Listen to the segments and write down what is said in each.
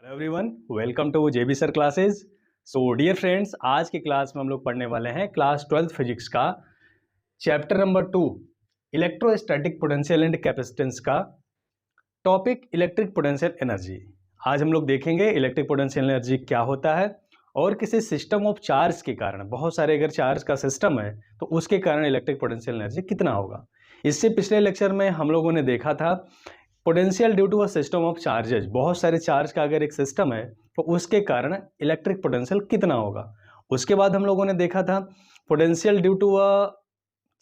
Everyone, welcome to JB sir classes. So dear friends, आज की class में हम लोग पढ़ने वाले हैं क्लास 12th फिजिक्स का chapter number 2 electrostatic potential and capacitance का टॉपिक इलेक्ट्रिक पोटेंशियल एनर्जी। आज हम लोग देखेंगे इलेक्ट्रिक पोटेंशियल एनर्जी क्या होता है और किसी सिस्टम ऑफ चार्ज के कारण, बहुत सारे अगर चार्ज का सिस्टम है तो उसके कारण इलेक्ट्रिक पोटेंशियल एनर्जी कितना होगा। इससे पिछले लेक्चर में हम लोगों ने देखा था potential due to a system of charges, बहुत सारे चार्ज का अगर एक सिस्टम है तो उसके कारण इलेक्ट्रिक पोटेंशियल कितना होगा। उसके बाद हम लोगों ने देखा था potential due to a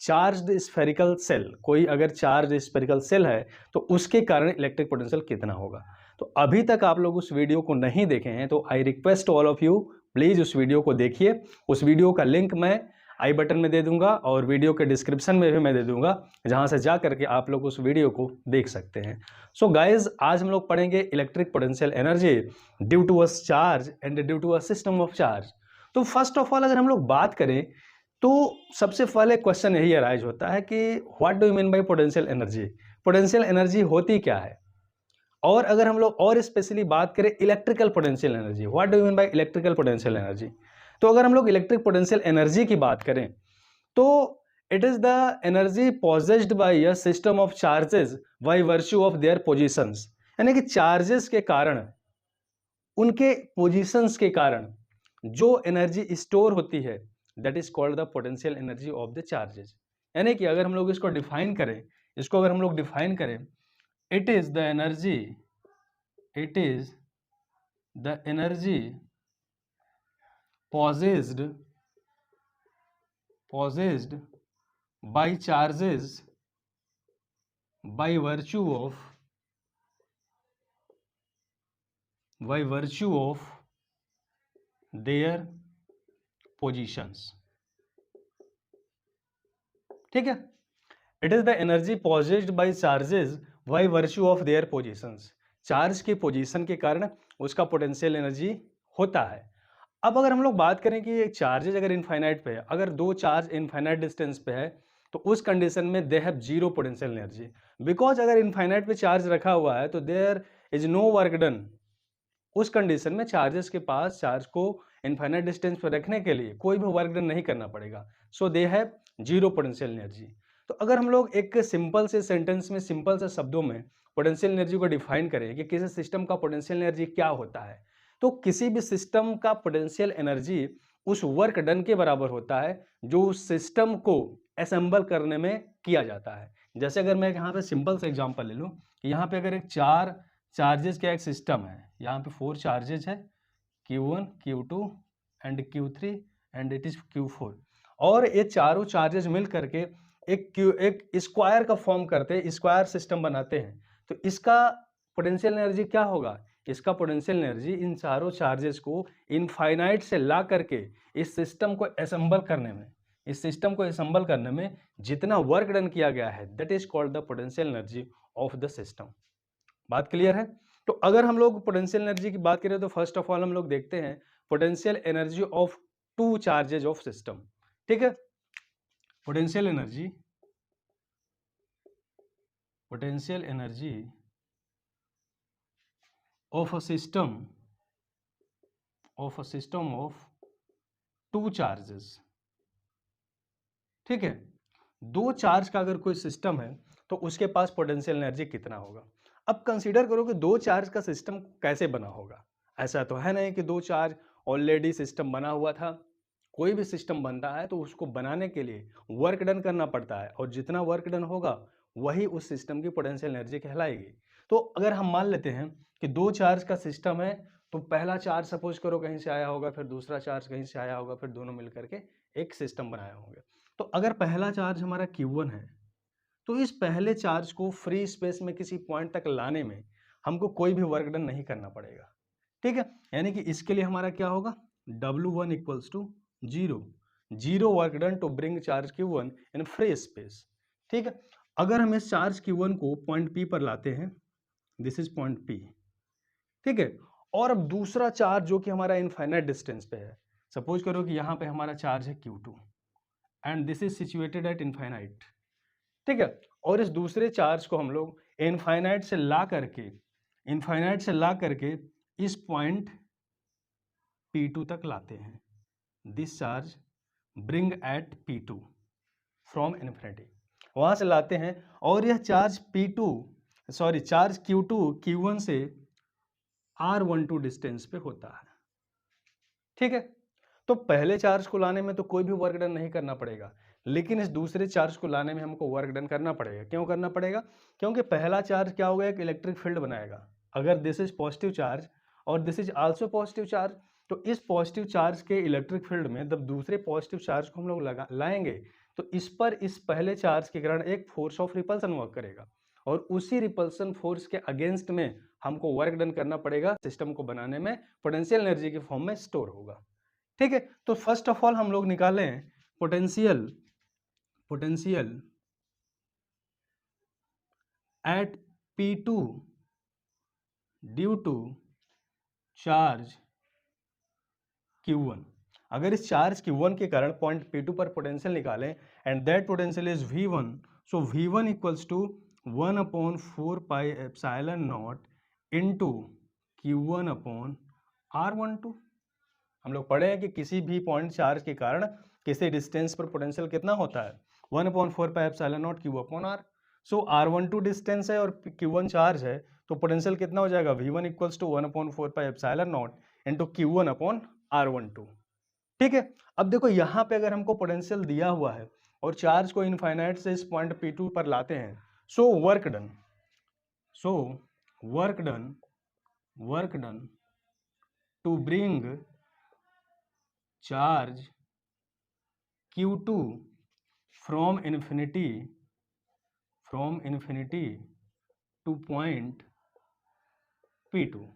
charged spherical shell, कोई अगर चार्ज स्फेरिकल सेल है तो उसके कारण इलेक्ट्रिक पोटेंशियल कितना होगा। तो अभी तक आप लोग उस वीडियो को नहीं देखे हैं तो I request all of you, please उस वीडियो को देखिए। उस वीडियो का लिंक मैं आई बटन में दे दूंगा और वीडियो के डिस्क्रिप्शन में भी मैं दे दूंगा, जहां से जा करके आप लोग उस वीडियो को देख सकते हैं। सो गाइज, आज हम लोग पढ़ेंगे electric potential energy due to a charge and due to a system of charge. तो फर्स्ट ऑफ ऑल अगर हम लोग बात करें तो सबसे पहले क्वेश्चन यही अराइज होता है कि what do you mean by potential energy. Potential energy होती क्या है, और अगर हम लोग और स्पेशली बात करें electrical potential energy, what do you mean by electrical potential energy. तो अगर हम लोग इलेक्ट्रिक पोटेंशियल एनर्जी की बात करें तो it is the energy possessed by a system of charges by virtue of their positions, यानी कि चार्जेस के कारण, उनके पोजीशंस के कारण जो एनर्जी स्टोर होती है that is called the potential energy of the charges. यानी कि अगर हम लोग इसको डिफाइन करें, it is the energy, it is the energy possessed by charges by virtue of their positions। ठीक है, it is the energy possessed by charges by virtue of their positions, charge की पोजीशन के कारण उसका potential energy होता है। अब अगर हम लोग बात करें कि चार्जेज अगर इनफाइनाइट पे है, अगर दो चार्ज इनफाइनाइट डिस्टेंस पे है तो उस कंडीशन में they have zero potential energy, because अगर इनफाइनाइट पे चार्ज रखा हुआ है तो there is no work done. उस कंडीशन में चार्जेस के पास चार्ज को इनफाइनाइट डिस्टेंस पर रखने के लिए कोई भी वर्क डन नहीं करना पड़ेगा, so they have zero potential energy. तो अगर हम लोग एक सिंपल से सेंटेंस में, सिंपल से शब्दों में पोटेंशियल एनर्जी को डिफाइन करें कि किसी सिस्टम का पोटेंशियल एनर्जी क्या होता है, तो किसी भी सिस्टम का पोटेंशियल एनर्जी उस वर्क डन के बराबर होता है जो उस सिस्टम को असेंबल करने में किया जाता है। जैसे अगर मैं यहाँ पे सिंपल से एग्जांपल ले लूँ कि यहाँ पे अगर एक चार चार्जेस का एक सिस्टम है, यहाँ पे 4 चार्जेस है Q1, Q2 and Q3 and it is Q4, और ये चारों चार्जेस मिल करके एक स्क्वायर का फॉर्म करते हैं, स्क्वायर सिस्टम बनाते हैं। तो इसका पोटेंशियल एनर्जी क्या होगा, इसका पोटेंशियल एनर्जी इन चारों चार्जेस को इनफाइनाइट से ला करके इस सिस्टम को असेंबल करने में जितना वर्क डन किया गया है that is called the potential energy of the system. बात क्लियर है। तो अगर हम लोग पोटेंशियल एनर्जी की बात करें तो फर्स्ट ऑफ ऑल हम लोग देखते हैं potential energy of two charges of system. ठीक है, potential energy of a system of two charges. ठीक है, दो चार्ज का अगर कोई सिस्टम है तो उसके पास पोटेंशियल एनर्जी कितना होगा। अब कंसीडर करो कि दो चार्ज का सिस्टम कैसे बना होगा। ऐसा तो है नहीं कि दो चार्ज ऑलरेडी सिस्टम बना हुआ था। कोई भी सिस्टम बनता है तो उसको बनाने के लिए वर्क डन करना पड़ता है, और जितना वर्क डन होगा वही उस सिस्टम की पोटेंशियल एनर्जी कहलाएगी। तो अगर हम मान लेते हैं कि दो चार्ज का सिस्टम है तो पहला चार्ज सपोज करो कहीं से आया होगा, फिर दूसरा चार्ज कहीं से आया होगा, फिर दोनों मिलकर के एक सिस्टम बनाए होंगे। तो अगर पहला चार्ज हमारा Q1 है तो इस पहले चार्ज को फ्री स्पेस में किसी पॉइंट तक लाने में हमको कोई भी वर्क डन नहीं करना पड़ेगा। ठीक है, यानी कि इसके लिए हमारा क्या होगा, W1 equals to zero work done to bring charge Q1 in free space. ठीक है, अगर हम इस चार्ज Q1 को पॉइंट P पर लाते हैं, दिस इज पॉइंट P। ठीक है, और अब दूसरा चार्ज जो कि हमारा इनफाइनाइट डिस्टेंस पे है, सपोज करो कि यहाँ पे हमारा चार्ज है Q2 and this is situated at infinite. ठीक है, और इस दूसरे चार्ज को हम लोग इनफाइनाइट से ला करके इस पॉइंट P2 तक लाते हैं। This charge bring at P2 from infinity, वहां से लाते हैं और यह चार्ज चार्ज Q2 Q1 से R12 डिस्टेंस पे होता है। ठीक है, तो पहले चार्ज को लाने में तो कोई भी वर्क डन नहीं करना पड़ेगा, लेकिन इस दूसरे चार्ज को लाने में हमको वर्क डन करना पड़ेगा। क्यों करना पड़ेगा? क्योंकि पहला चार्ज क्या होगा, एक इलेक्ट्रिक फील्ड बनाएगा। अगर दिस इज पॉजिटिव चार्ज और this is also positive charge, तो इस पॉजिटिव चार्ज के इलेक्ट्रिक फील्ड में जब दूसरे पॉजिटिव चार्ज को हम लोग लाएंगे तो इस पर इस पहले चार्ज के कारण एक फोर्स ऑफ रिपल्सन वर्क करेगा और उसी रिपल्सन फोर्स के अगेंस्ट में हमको वर्क डन करना पड़ेगा। सिस्टम को बनाने में पोटेंशियल एनर्जी के फॉर्म में स्टोर होगा। ठीक है, तो फर्स्ट ऑफ ऑल हम लोग निकालें potential at P2 due to charge Q1। अगर इस चार्ज Q1 के कारण पॉइंट P2 पर पोटेंशियल निकालें and that potential is V1, so V1 equals to 1/4 pi epsilon naught into Q1 upon R12। हम लोग पढ़े हैं कि किसी भी पॉइंट चार्ज के कारण किसी डिस्टेंस पर पोटेंशियल कितना होता है, 1/4 pi epsilon not Q upon R। So R12 distance है और Q1 चार्ज है, तो पोटेंशियल कितना हो जाएगा, V1 equals to 1/4 pi epsilon not into Q1 upon R12। ठीक है, अब देखो यहाँ पे अगर हमको पोटेंशियल दिया हुआ है और चार्ज को इनफाइनाइट से इस पॉइंट P2 पर लाते हैं, so work done to bring charge Q2 from infinity to point P2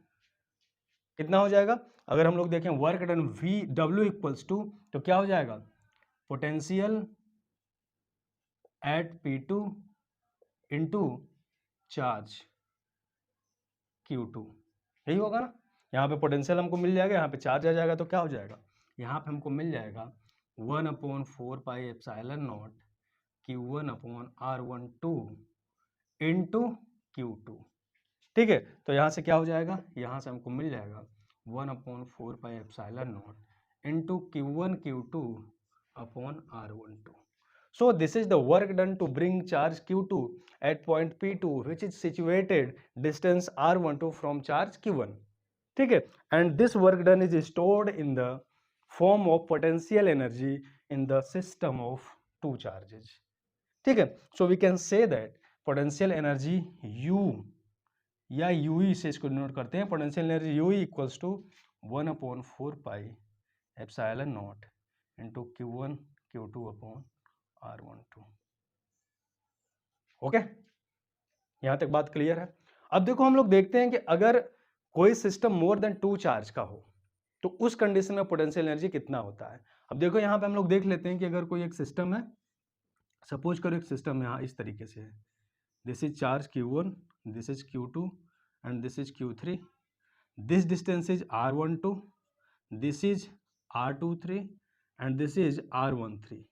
कितना हो जाएगा? अगर हम लोग देखें work done W equals to, तो क्या हो जाएगा, potential at P2 into charge Q2, यही होगा ना। यहाँ पे पोटेंशियल हमको मिल जाएगा, यहाँ पे चार्ज आ जाएगा, तो क्या हो जाएगा, यहाँ पे हमको मिल जाएगा 1/4 pi epsilon not Q1 upon R12 into Q2। ठीक है, तो यहाँ से क्या हो जाएगा, यहाँ से हमको मिल जाएगा 1/4 pi epsilon not into Q1 Q2 upon R12। So this is the work done to bring charge Q2 at point P2 which is situated distance R12 from charge Q1. ठीक है, and this work done is stored in the form of potential energy in the system of two charges. ठीक है, so we can say that potential energy U या UE से इसको denote करते हैं, potential energy UE equals to 1/4 pi epsilon not into Q1 Q2 upon R12। Okay, यहां तक बात क्लियर है। अब देखो हम लोग देखते हैं कि अगर कोई सिस्टम मोर देन 2 चार्ज का हो तो उस कंडीशन में पोटेंशियल एनर्जी कितना होता है। अब देखो यहाँ पे हम लोग देख लेते हैं कि अगर कोई एक सिस्टम है, सपोज करो एक सिस्टम यहाँ इस तरीके से है, this is charge Q1, this is Q2 and this is Q3, this distance is R12, this is R23 and this is R13।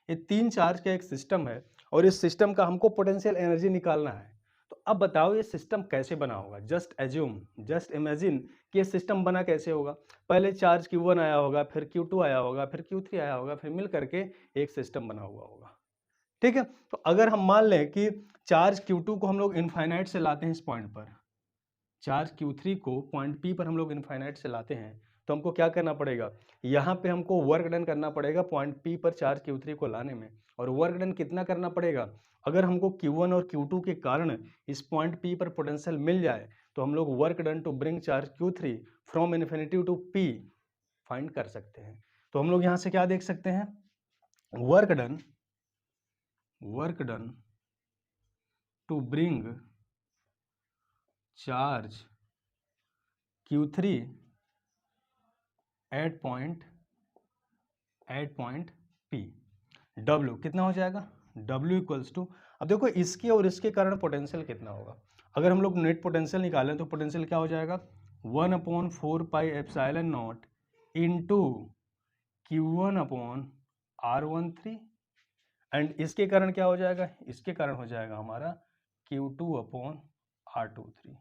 ये 3 चार्ज का एक सिस्टम है और इस सिस्टम का हमको पोटेंशियल एनर्जी निकालना है। तो अब बताओ ये सिस्टम कैसे बना होगा। जस्ट इमेजिन कि ये सिस्टम बना कैसे होगा। पहले चार्ज Q1 आया होगा, फिर Q2 आया होगा, फिर Q3 आया होगा, फिर मिल करके एक सिस्टम बना हुआ होगा। ठीक है, तो अगर हम मान लें कि चार्ज Q2 को हम लोग इनफाइनाइट से लाते हैं इस पॉइंट पर, चार्ज Q3 को पॉइंट P पर हम लोग इनफाइनाइट से लाते हैं, तो हमको क्या करना पड़ेगा, यहाँ पे हमको वर्क डन करना पड़ेगा पॉइंट P पर चार्ज Q3 को लाने में। और वर्क डन कितना करना पड़ेगा, अगर हमको Q1 और Q2 के कारण इस पॉइंट P पर पोटेंशियल मिल जाए तो हम लोग work done to bring charge Q3 from infinity to P find कर सकते हैं। तो हम लोग यहाँ से क्या देख सकते हैं, work done to bring charge Q3 at point P, W कितना हो जाएगा, W इक्वल्स टू, अब देखो इसके और इसके कारण पोटेंशियल कितना होगा। अगर हम लोग नेट पोटेंशियल निकालें तो पोटेंशियल क्या हो जाएगा, 1/4 pi epsilon not into Q1 upon R13 and इसके कारण क्या हो जाएगा, इसके कारण हो जाएगा हमारा Q2 अपॉन R23।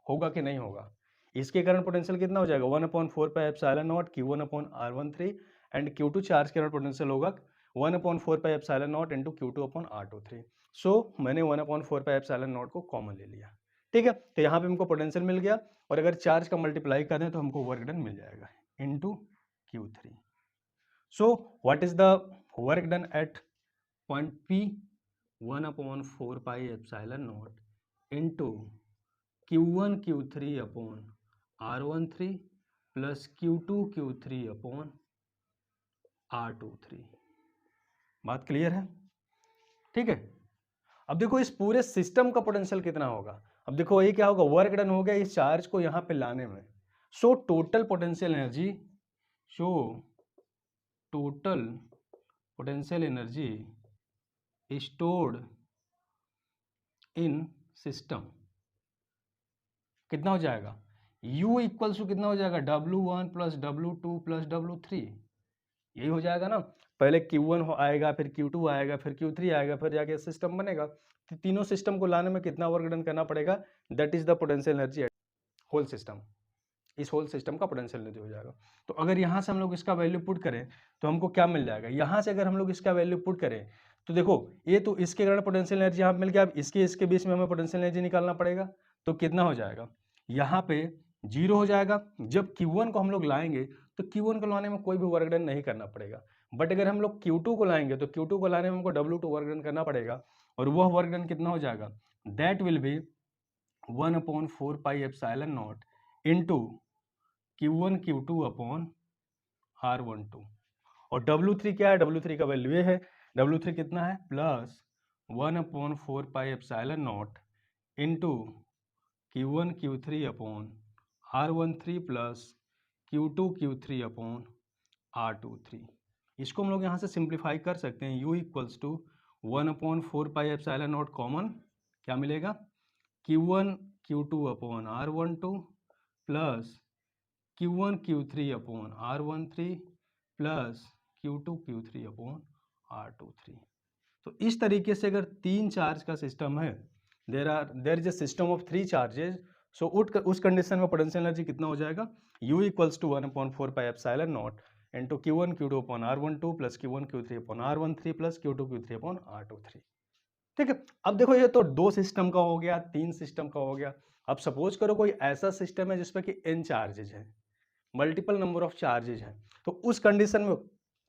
होगा कि नहीं होगा। इसके कारण पोटेंशियल कितना हो जाएगा 1/4 pi epsilon not Q1/R13 and Q2 charge के कारण पोटेंशियल होगा 1/4 pi epsilon not into Q2/R23। सो मैंने 1/4 पाई एप्सिलॉन नॉट को कॉमन ले लिया, ठीक है। तो यहाँ पे हमको पोटेंशियल मिल गया और अगर चार्ज का मल्टीप्लाई कर दें तो हमको वर्क डन मिल जाएगा into Q3। So what is the work done at point P 1/4 pi epsilon not into Q1 Q3 upon R13 plus Q2 Q3 upon R23। बात क्लियर है, ठीक है। अब देखो इस पूरे सिस्टम का पोटेंशियल कितना होगा। अब देखो ये क्या होगा, वर्क डन हो गया इस चार्ज को यहां पे लाने में। So total potential energy, so total potential energy stored in system कितना हो जाएगा, U इक्वल्स टू कितना हो जाएगा W1 plus W2 plus W3, यही हो जाएगा ना। पहले Q1 आएगा, फिर Q2 आएगा, फिर Q3 आएगा, फिर जाके सिस्टम बनेगा। तो तीनों सिस्टम को लाने में कितना वर्क डन करना पड़ेगा, that is the potential energy at whole system. इस होल सिस्टम का पोटेंशियल एनर्जी हो जाएगा। तो अगर यहाँ से हम लोग इसका वैल्यू पुट करें तो हमको क्या मिल जाएगा, यहाँ से अगर हम लोग इसका वैल्यू पुट करें तो देखो ये तो इसके कारण पोटेंशियल एनर्जी यहाँ मिल गया। अब इसके बीच में हमें पोटेंशियल एनर्जी निकालना पड़ेगा, तो कितना हो जाएगा, यहाँ पे 0 हो जाएगा। जब Q1 को हम लोग लाएंगे तो Q1 को लाने में कोई भी वर्क डन नहीं करना पड़ेगा, बट अगर हम लोग Q2 को लाएंगे तो Q2 को लाने में हमको W2 वर्क डन करना पड़ेगा। और वह वर्क डन कितना हो जाएगा, that will be 1/4 pi epsilon not into Q1 Q2 upon R12। और W3 क्या है, W3 का वैल्यू ये है, W3 कितना है plus 1/4 pi epsilon not into Q1 Q3 upon R13 plus Q2 Q3 upon R23। इसको हम लोग यहाँ से सिंप्लीफाई कर सकते हैं। U equals to 1/4 pi epsilon naught common क्या मिलेगा, Q1 Q2 upon R12 plus Q1 Q3 upon R13 plus Q2 Q3 upon R23। तो इस तरीके से अगर 3 चार्ज का सिस्टम है, there is a system of 3 charges, so उस कंडीशन में पोटेंशियल एनर्जी कितना हो जाएगा, U equals to 1/4 pi epsilon not into Q1 Q2 upon R12 plus Q1 Q3 upon R13 plus Q2 Q3 upon R23, ठीक है। अब देखो ये तो 2 सिस्टम का हो गया, 3 सिस्टम का हो गया। अब सपोज करो कोई ऐसा सिस्टम है जिसमें कि n चार्जेज हैं, मल्टीपल नंबर ऑफ चार्जेज हैं, तो उस कंडीशन में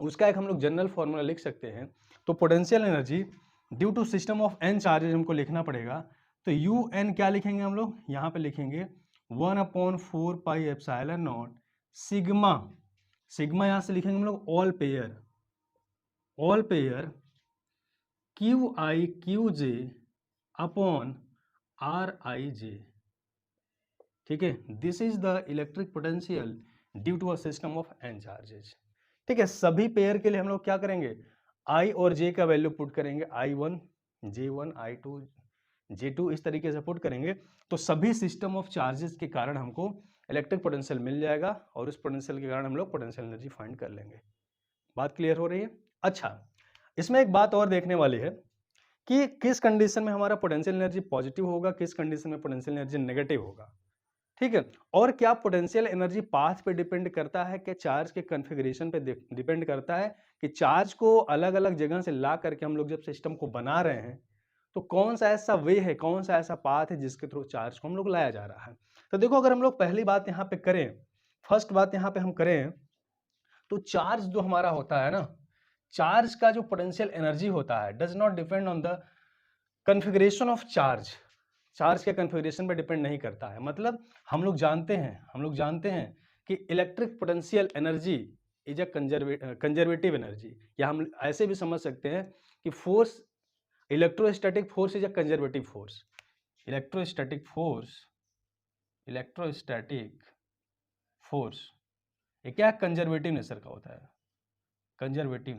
उसका एक हम लोग जनरल फॉर्मूला लिख सकते हैं। तो potential energy due to system of n charges हमको लिखना पड़ेगा। तो UN क्या लिखेंगे हम लोग, यहाँ पे लिखेंगे 1/4 pi epsilon naught sigma, sigma यहाँ से लिखेंगे हम लोग all pair QI QJ upon RIJ, ठीक है। This is the electric potential due to a system of n charges, ठीक है। सभी पेयर के लिए हम लोग क्या करेंगे, I और J का वैल्यू पुट करेंगे, I1 J1 I2 J2 इस तरीके से पुट करेंगे। तो सभी सिस्टम ऑफ चार्जेस के कारण हमको इलेक्ट्रिक पोटेंशियल मिल जाएगा और उस पोटेंशियल के कारण हम लोग पोटेंशियल एनर्जी फाइंड कर लेंगे। बात क्लियर हो रही है। अच्छा, इसमें एक बात और देखने वाली है कि किस कंडीशन में हमारा पोटेंशियल एनर्जी पॉजिटिव होगा, किस कंडीशन में पोटेंशियल एनर्जी नेगेटिव होगा, ठीक है। और क्या पोटेंशियल एनर्जी पाथ पे डिपेंड करता है कि चार्ज के कॉन्फ़िगरेशन पे डिपेंड करता है कि चार्ज को अलग अलग जगह से ला करके हम लोग जब सिस्टम को बना रहे हैं तो कौन सा ऐसा वे है, कौन सा ऐसा पाथ है जिसके थ्रू चार्ज को हम लोग लाया जा रहा है। तो देखो अगर हम लोग पहली बात यहाँ पे करें, फर्स्ट बात यहाँ पे हम करें तो चार्ज जो हमारा होता है ना, चार्ज का जो पोटेंशियल एनर्जी होता है does not depend on the configuration of charge, charge के कॉन्फ़िगरेशन पे डिपेंड नहीं करता है। मतलब हम लोग जानते हैं कि electric potential energy is a conservative energy, या हम ऐसे भी समझ सकते हैं कि force, electrostatic force is a conservative force. Electrostatic force ये क्या कंजर्वेटिव नेचर का होता है, कंजर्वेटिव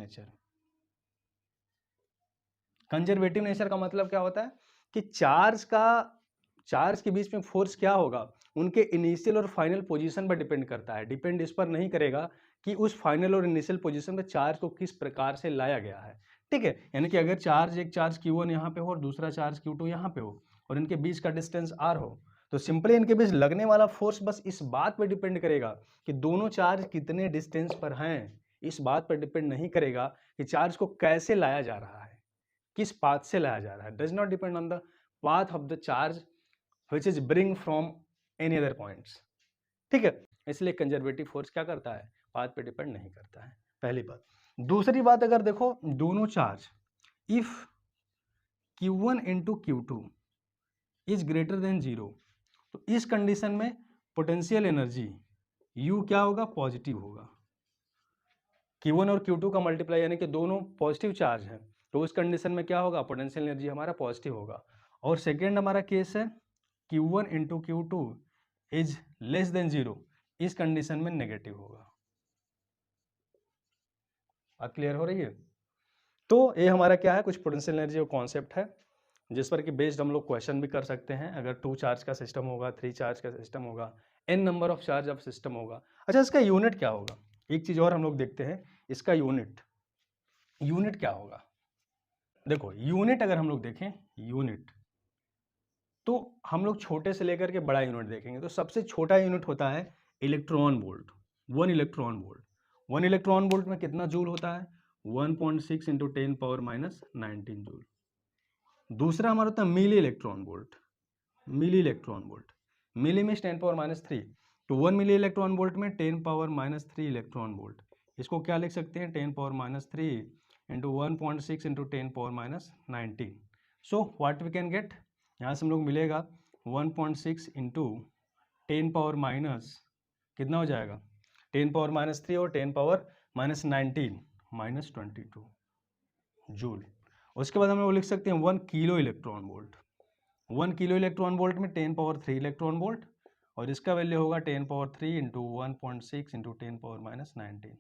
नेचर का मतलब क्या होता है कि चार्ज के बीच में फोर्स क्या होगा, उनके इनिशियल और फाइनल पोजीशन पर डिपेंड करता है। डिपेंड इस पर नहीं करेगा कि उस फाइनल और इनिशियल पोजीशन पे चार्ज को किस प्रकार से लाया गया है, ठीक है। यानी कि अगर एक चार्ज Q1 यहाँ पे हो और दूसरा चार्ज Q2 यहाँ पे हो और इनके बीच का डिस्टेंस R हो, तो सिंपली इनके बीच लगने वाला फोर्स बस इस बात पे डिपेंड करेगा कि दोनों चार्ज कितने डिस्टेंस पर हैं, इस बात पर डिपेंड नहीं करेगा कि चार्ज को कैसे लाया जा रहा है, किस पाथ से लाया जा रहा है। Does not depend on the path of the charge which is bring from any other points. ठीक है, इसलिए कंजर्वेटिव फोर्स क्या करता है, पाथ पे डिपेंड नहीं करता है, पहली बात। दूसरी बात, अगर देखो दोनों charge if Q1 into Q2 is greater than 0, तो इस कंडीशन में पोटेंशियल एनर्जी U क्या होगा, पॉजिटिव होगा। Q1 और Q2 का मल्टीप्लाई यानी कि दोनों पॉजिटिव चार्ज हैं, तो उस कंडीशन में क्या होगा, पोटेंशियल एनर्जी हमारा पॉजिटिव होगा। और सेकेंड हमारा केस है Q1 into Q2 is less than 0, इस कंडीशन में नेगेटिव होगा। बात क्लियर हो रही है? तो ये हमारा क्या है, कुछ पोटेंशियल एनर्जी का कॉन्सेप्ट है जिस पर कि बेस्ड हम लोग क्वेश्चन भी कर सकते हैं। अगर 2 चार्ज का सिस्टम होगा, 3 चार्ज का सिस्टम होगा, n number of charge of system होगा। अच्छा, इसका यूनिट क्या होगा, एक चीज और हम लोग देखते हैं, इसका यूनिट क्या होगा। देखो यूनिट अगर हम लोग देखें यूनिट, तो हम लोग छोटे से लेकर के बड़ा यूनिट देखेंगे। तो सबसे छोटा यूनिट होता है electron volt, 1 electron volt. 1 electron volt में कितना जूल होता है, 1.6 इंटू 10 पावर माइनस 19 जूल। दूसरा हमारा होता है milli electron volt, milli electron volt, milli में 10 पावर माइनस 3, तो 1 मिली इलेक्ट्रॉन वोल्ट में 10 पावर माइनस 3 इलेक्ट्रॉन वोल्ट। इसको क्या लिख सकते हैं, 10 power minus 3 into 1.6 into 10 power minus 19। So what we can get, यहाँ से हम लोग मिलेगा 1.6 इंटू 10 पावर माइनस कितना हो जाएगा, 10 पावर माइनस 3 और 10 पावर माइनस 19 माइनस 22 जूल। उसके बाद हम लोग लिख सकते हैं 1 kilo electron volt. 1 kilo electron volt में 10 पावर 3 इलेक्ट्रॉन वोल्ट, और इसका वैल्यू होगा 10 power 3 into 1.6 into 10 power minus 19।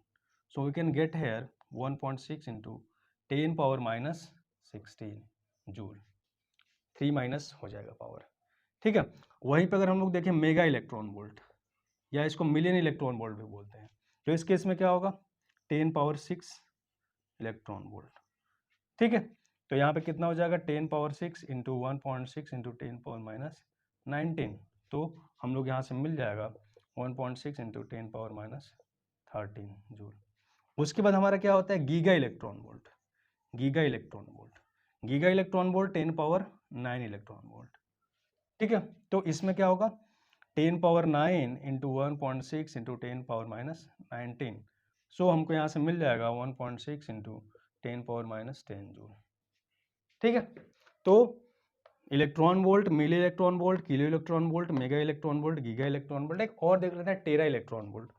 So we can get here 1.6 into 10 power minus 16 joule, 3 minus हो जाएगा पावर। ठीक है, वहीं पर अगर हम लोग देखें मेगा इलेक्ट्रॉन वोल्ट, या इसको मिलियन इलेक्ट्रॉन वोल्ट भी बोलते हैं, तो इस केस में क्या होगा, 10 पावर 6 इलेक्ट्रॉन वोल्ट। ठीक है, तो यहाँ पे कितना हो जाएगा, 10 power 6 into 1.6 into 10 power minus 19, तो हम लोग यहाँ से मिल जाएगा 1.6 इंटू 10 पावर माइनस 13 जूल। उसके बाद हमारा क्या होता है, giga electron volt, giga electron volt, giga electron volt 10 power 9 electron volt. ठीक है, तो इसमें क्या होगा, 10 power 9 into 1.6 into 10 power minus 19, सो हमको यहाँ से मिल जाएगा 1.6 इंटू 10 पावर माइनस 10 जूल। ठीक है, तो electron volt, milli electron volt, kilo electron volt, mega electron volt, giga electron volt. एक और देख लेते हैं tera electron volt,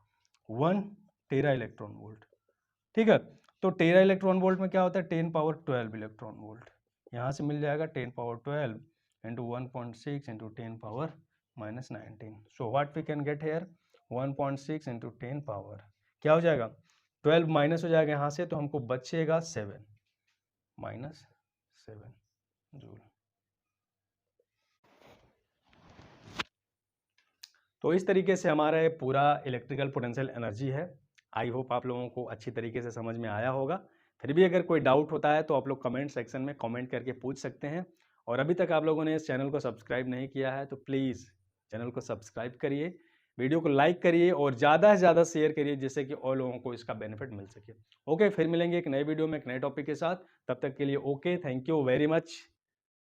1 tera electron volt. ठीक है, तो टेरा इलेक्ट्रॉन वोल्ट में क्या होता है, 10 पावर 12 इलेक्ट्रॉन वोल्ट। यहाँ से मिल जाएगा 10 power 12 into 1.6 into 10 power minus 19। So what we can get here, 1.6 into 10 power क्या हो जाएगा, 12 माइनस हो जाएगा यहाँ से, तो हमको बचेगा 7 माइनस 7 जूल। तो इस तरीके से हमारा ये पूरा इलेक्ट्रिकल पोटेंशियल एनर्जी है। आई होप आप लोगों को अच्छी तरीके से समझ में आया होगा। फिर भी अगर कोई डाउट होता है तो आप लोग कमेंट सेक्शन में कमेंट करके पूछ सकते हैं। और अभी तक आप लोगों ने इस चैनल को सब्सक्राइब नहीं किया है तो प्लीज़ चैनल को सब्सक्राइब करिए, वीडियो को लाइक करिए और ज़्यादा से ज़्यादा शेयर करिए जिससे कि और लोगों को इसका बेनिफिट मिल सके। ओके, फिर मिलेंगे एक नए वीडियो में एक नए टॉपिक के साथ। तब तक के लिए okay, thank you very much.